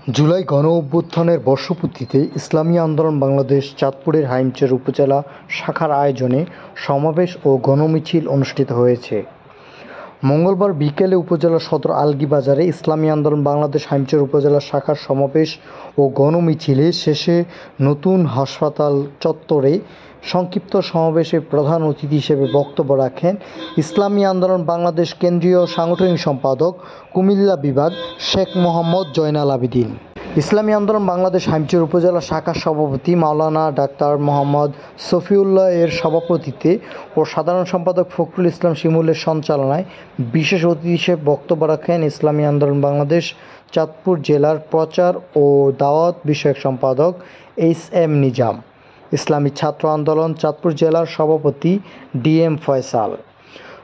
জুলাই গণঅভ্যুত্থানের বর্ষপূর্তিতে ইসলামী আন্দোলন বাংলাদেশ চাঁদপুরের হাইমচর উপজেলা শাখার আয়োজনে সমাবেশ ও গণমিছিল অনুষ্ঠিত হয়েছে। মঙ্গলবার বিকেলে উপজেলা সদর আলগী বাজারে ইসলামী আন্দোলন বাংলাদেশ হাইমচর উপজেলা শাখার সমাবেশ ও গণমিছিলে শেষে নতুন হাসপাতাল চত্বরে সংক্ষিপ্ত সমাবেশে প্রধান অতিথি হিসেবে বক্তব্য রাখেন ইসলামী আন্দোলন বাংলাদেশ কেন্দ্রীয় সাংগঠনিক সম্পাদক কুমিল্লা বিভাগ শেখ মোহাম্মদ জয়নাল আবেদীন। ইসলামী আন্দোলন বাংলাদেশ হাইমচর উপজেলা শাখার সভাপতি মাওলানা ডাক্তার মোহাম্মদ শফিউল্লাহ এর সভাপতিত্বে ও সাধারণ সম্পাদক ফখরুল ইসলাম শিমুলের সঞ্চালনায় বিশেষ অতিথি হিসেবে বক্তব্য রাখেন ইসলামী আন্দোলন বাংলাদেশ চাঁদপুর জেলার প্রচার ও দাওয়াত বিষয়ক সম্পাদক এইচ.এম. নিজাম, ইসলামী ছাত্র আন্দোলন চাঁদপুর জেলার সভাপতি ডি.এম. ফয়সাল।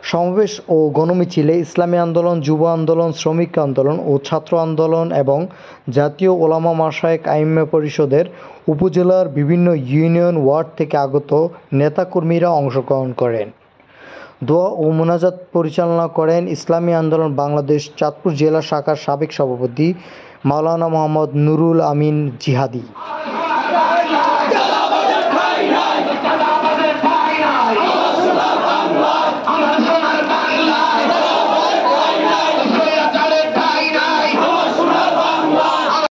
সমাবেশ ও গণমিছিলে ইসলামী আন্দোলন, যুব আন্দোলন, শ্রমিক আন্দোলন ও ছাত্র আন্দোলন এবং জাতীয় ওলামা মাশায়েখ আইম্মা পরিষদের উপজেলার বিভিন্ন ইউনিয়ন ওয়ার্ড থেকে আগত নেতাকর্মীরা অংশগ্রহণ করেন। দোয়া ও মোনাজাত পরিচালনা করেন ইসলামী আন্দোলন বাংলাদেশ চাঁদপুর জেলা শাখার সাবেক সভাপতি মাওলানা মোহাম্মদ নুরুল আমিন জিহাদি।